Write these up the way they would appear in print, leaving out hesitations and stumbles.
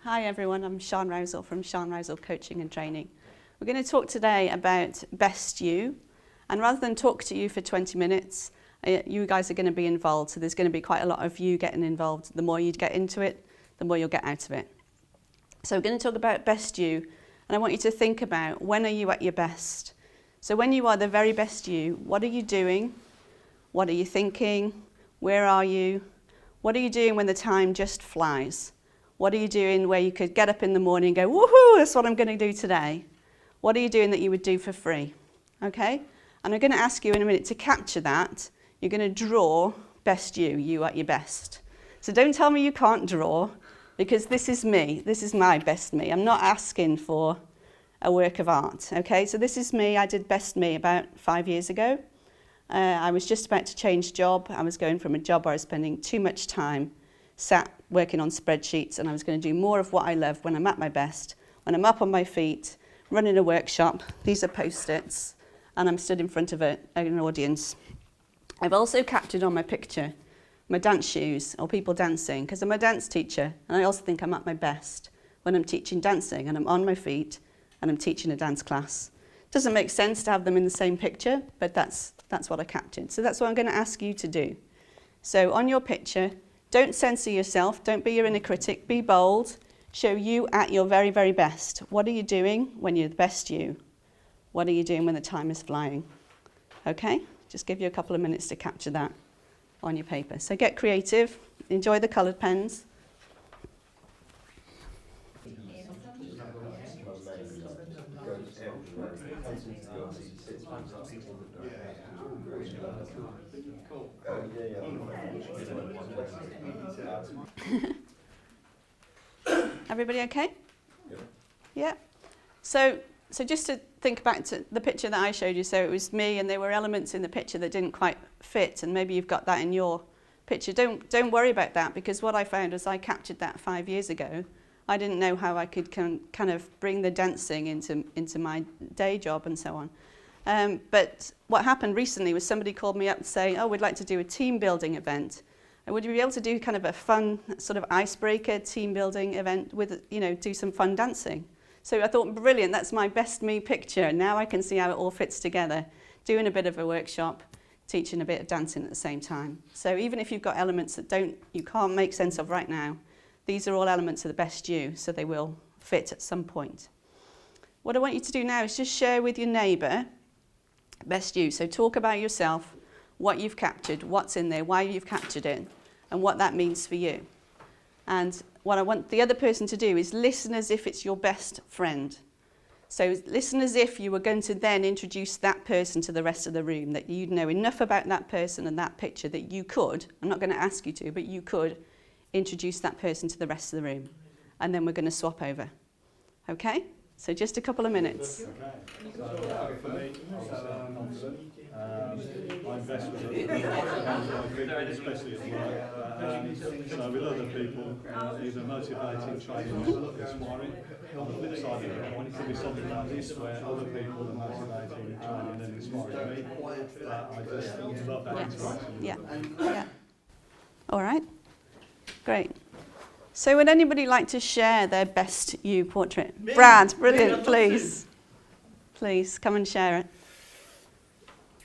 Hi everyone, I'm Sian Rowsell from Sian Rowsell Coaching and Training. We're going to talk today about best you, and rather than talk to you for 20 minutes, you guys are going to be involved, so there's going to be quite a lot of you getting involved. The more you get into it, the more you'll get out of it. So we're going to talk about best you, and I want you to think about, when are you at your best? So when you are the very best you, what are you doing? What are you thinking? Where are you? What are you doing when the time just flies? What are you doing where you could get up in the morning and go, woohoo, that's what I'm going to do today? What are you doing that you would do for free? Okay? And I'm going to ask you in a minute to capture that. You're going to draw best you at your best. So don't tell me you can't draw, because this is me. This is my best me. I'm not asking for a work of art. Okay? So this is me. I did best me about 5 years ago. I was just about to change job. I was going from a job where I was spending too much time sat working on spreadsheets, and I was going to do more of what I love when I'm at my best, when I'm up on my feet, running a workshop. These are post-its, and I'm stood in front of an audience. I've also captured on my picture my dance shoes, or people dancing, because I'm a dance teacher, and I also think I'm at my best when I'm teaching dancing, and I'm on my feet, and I'm teaching a dance class. Doesn't make sense to have them in the same picture, but that's what I captured. So that's what I'm going to ask you to do. So on your picture, don't censor yourself, don't be your inner critic, be bold, show you at your very, very best. What are you doing when you're the best you? What are you doing when the time is flying? Okay, just give you a couple of minutes to capture that on your paper. So get creative, enjoy the coloured pens. Everybody okay? Yeah. So just to think back to the picture that I showed you, so it was me, and there were elements in the picture that didn't quite fit, and maybe you've got that in your picture. Don't worry about that, because what I found was I captured that 5 years ago. I didn't know how I could kind of bring the dancing into my day job and so on. But what happened recently was somebody called me up and saying, oh, we'd like to do a team building event. And would you be able to do kind of a fun sort of icebreaker team building event with, do some fun dancing? So I thought, brilliant, that's my best me picture. Now I can see how it all fits together. Doing a bit of a workshop, teaching a bit of dancing at the same time. So even if you've got elements that you can't make sense of right now, these are all elements of the best you, so they will fit at some point. What I want you to do now is just share with your neighbour best you. So talk about yourself, what you've captured, what's in there, why you've captured it, and what that means for you. And what I want the other person to do is listen as if it's your best friend. So listen as if you were going to then introduce that person to the rest of the room, that you'd know enough about that person and that picture that you could, I'm not going to ask you to, but you could introduce that person to the rest of the room. And then we're going to swap over. Okay? So just a couple of minutes. Okay. So for me, I'm best with other people, especially at work. So with other people, either motivating, training, or inspiring. On the flip side of it could be something like this, where other people are motivating, training, and inspiring me. I just love that interaction. Yeah. All right. Great. So would anybody like to share their best you portrait? Me? Brad, brilliant, please. Please, come and share it.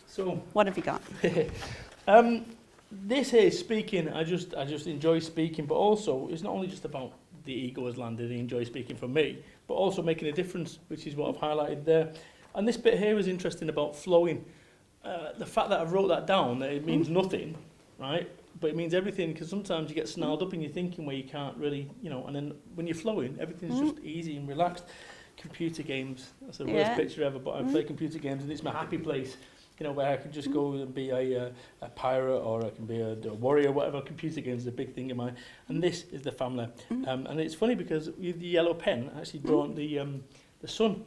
So, what have you got? This here, speaking, I just enjoy speaking, but also it's not only just about the ego has landed and enjoy speaking for me, but also making a difference, which is what I've highlighted there. And this bit here is interesting about flowing. The fact that I wrote that down, that it means nothing, right? But it means everything, because sometimes you get snarled up in your thinking where you can't really, and then when you're flowing, everything's just easy and relaxed. Computer games, that's the worst picture ever, but I play computer games and it's my happy place, where I can just go and be a pirate, or I can be a warrior, whatever. Computer games is a big thing of mine. And this is the family. And it's funny because with the yellow pen, I actually drawn the sun,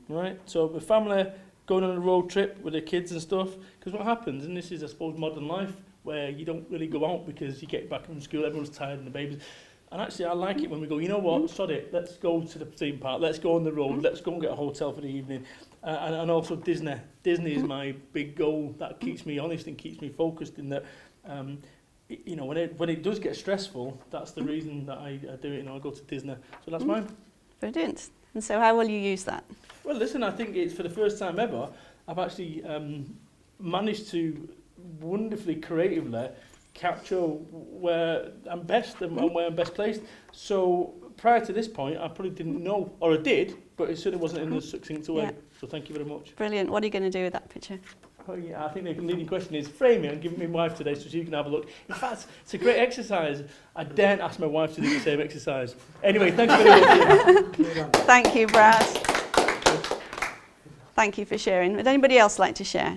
right? So the family going on a road trip with their kids and stuff, because what happens, and this is, I suppose, modern life, where you don't really go out because you get back from school, everyone's tired and the babies. And actually, I like it when we go, you know what, sod it, let's go to the theme park, let's go on the road, let's go and get a hotel for the evening. And also Disney. Disney is my big goal. That keeps me honest and keeps me focused in that you know, when it does get stressful, that's the reason that I do it. You know, I go to Disney. So that's mine. Brilliant. And so how will you use that? Well, listen, I think it's for the first time ever, I've actually managed to wonderfully creatively capture where I'm best and where I'm best placed. So prior to this point, I probably didn't know, or I did, but it certainly wasn't in a succinct way. Yeah. So thank you very much. Brilliant. What are you going to do with that picture? Oh, yeah, I think the leading question is frame it and give it to my wife today so she can have a look. In fact, it's a great exercise. I daren't ask my wife to do the same exercise. Anyway, thank you very much. Thank you, Brad. Thank you for sharing. Would anybody else like to share?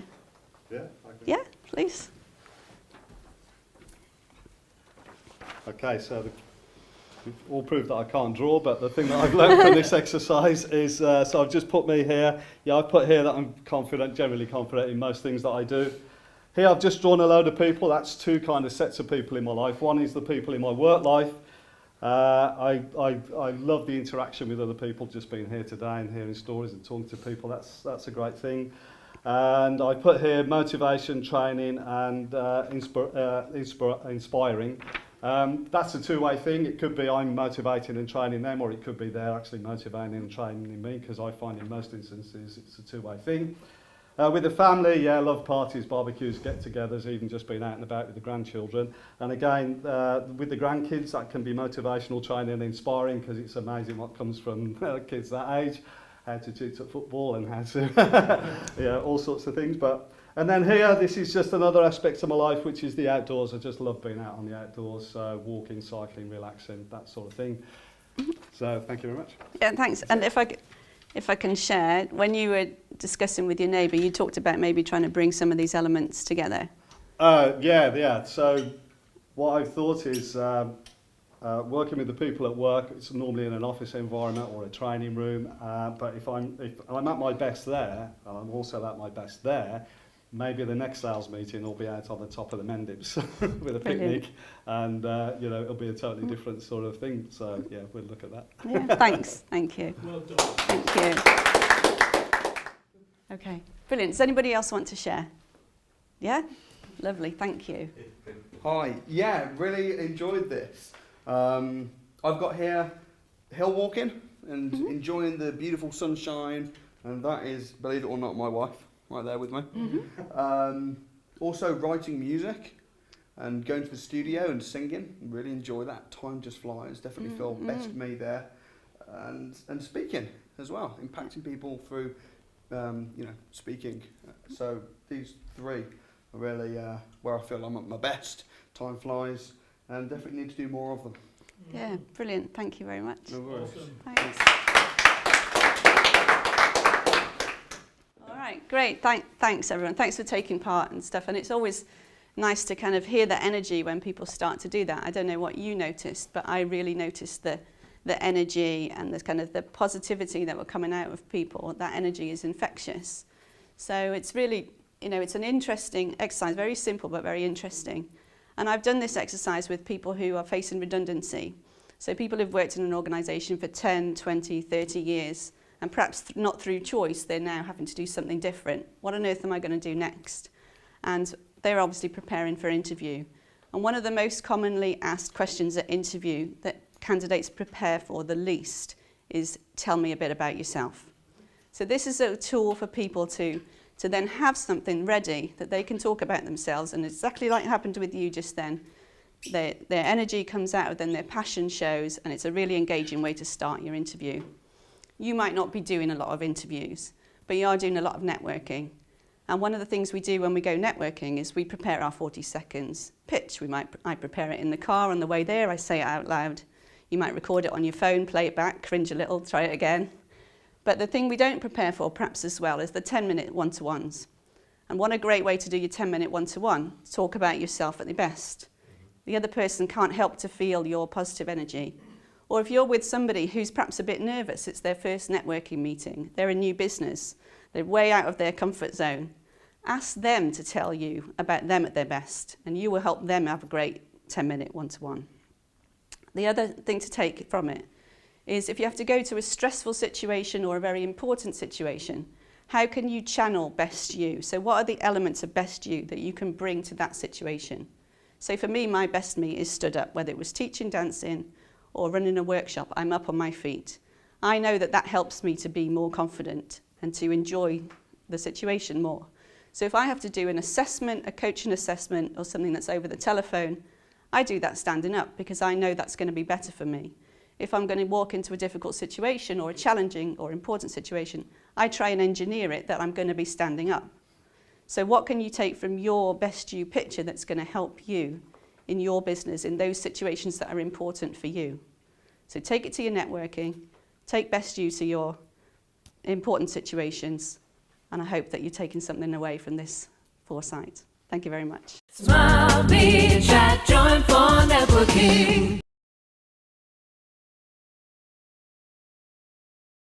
Yeah. Yeah, please. Okay, so we've all proved that I can't draw, but the thing that I've learned from this exercise is, so I've just put me here. Yeah, I've put here that I'm confident, generally confident in most things that I do. Here I've just drawn a load of people. That's two kind of sets of people in my life. One is the people in my work life. I love the interaction with other people, just being here today and hearing stories and talking to people. That's a great thing. And I put here motivation, training, and inspiring. That's a two-way thing. It could be I'm motivating and training them, or it could be they're actually motivating and training me, because I find in most instances it's a two-way thing. With the family, yeah, love parties, barbecues, get-togethers, even just being out and about with the grandchildren. And again, with the grandkids, that can be motivational, training and inspiring, because it's amazing what comes from kids that age, how to shoot at football and how to, yeah, all sorts of things. And then here, this is just another aspect of my life, which is the outdoors. I just love being out on the outdoors, walking, cycling, relaxing, that sort of thing. So thank you very much. Yeah, thanks. And if I can share, when you were discussing with your neighbour, you talked about maybe trying to bring some of these elements together. Yeah. So what I've thought is working with the people at work. It's normally in an office environment or a training room. But if I'm at my best there, and I'm also at my best there, maybe the next sales meeting will be out on the top of the Mendips with a picnic, and you know, it'll be a totally different sort of thing. So yeah, we'll look at that. Yeah, thanks. Thank you. Well done. Thank you. Okay, brilliant. Does anybody else want to share? Yeah? Lovely, thank you. Hi, yeah, really enjoyed this. I've got here hill walking and enjoying the beautiful sunshine, and that is, believe it or not, my wife right there with me. Also writing music and going to the studio and singing. Really enjoy that. Time just flies. Definitely feel best me there. And speaking as well, impacting people through speaking. So these three are really where I feel I'm at my best. Time flies, and definitely need to do more of them. Yeah, brilliant. Thank you very much. No worries. Thanks. All right, great. Thanks, everyone. Thanks for taking part and stuff. And it's always nice to kind of hear the energy when people start to do that. I don't know what you noticed, but I really noticed the energy and the kind of the positivity that were coming out of people. That energy is infectious. So it's really, it's an interesting exercise, very simple but very interesting. And I've done this exercise with people who are facing redundancy. So people who've worked in an organisation for 10, 20, 30 years, and perhaps not through choice, they're now having to do something different. What on earth am I going to do next? And they're obviously preparing for interview. And one of the most commonly asked questions at interview that candidates prepare for the least is, tell me a bit about yourself. So this is a tool for people to then have something ready that they can talk about themselves, and exactly like it happened with you just then, their energy comes out of them, their passion shows, and it's a really engaging way to start your interview. You might not be doing a lot of interviews, but you are doing a lot of networking. And one of the things we do when we go networking is we prepare our 40 seconds pitch. I prepare it in the car on the way there, I say it out loud. You might record it on your phone, play it back, cringe a little, try it again. But the thing we don't prepare for, perhaps as well, is the 10-minute one-to-ones. And what a great way to do your 10-minute one-to-one, talk about yourself at the best. The other person can't help to feel your positive energy. Or if you're with somebody who's perhaps a bit nervous, it's their first networking meeting, they're a new business, they're way out of their comfort zone, ask them to tell you about them at their best, and you will help them have a great 10-minute one-to-one. The other thing to take from it is if you have to go to a stressful situation or a very important situation, how can you channel best you? So what are the elements of best you that you can bring to that situation? So for me, my best me is stood up, whether it was teaching dancing or running a workshop, I'm up on my feet. I know that that helps me to be more confident and to enjoy the situation more. So if I have to do an assessment, a coaching assessment, or something that's over the telephone, I do that standing up because I know that's going to be better for me. If I'm going to walk into a difficult situation or a challenging or important situation, I try and engineer it that I'm going to be standing up. So what can you take from your best you picture that's going to help you in your business, in those situations that are important for you? So take it to your networking, take best you to your important situations, and I hope that you're taking something away from this foresight. Thank you very much. Smile, be chat, join for networking.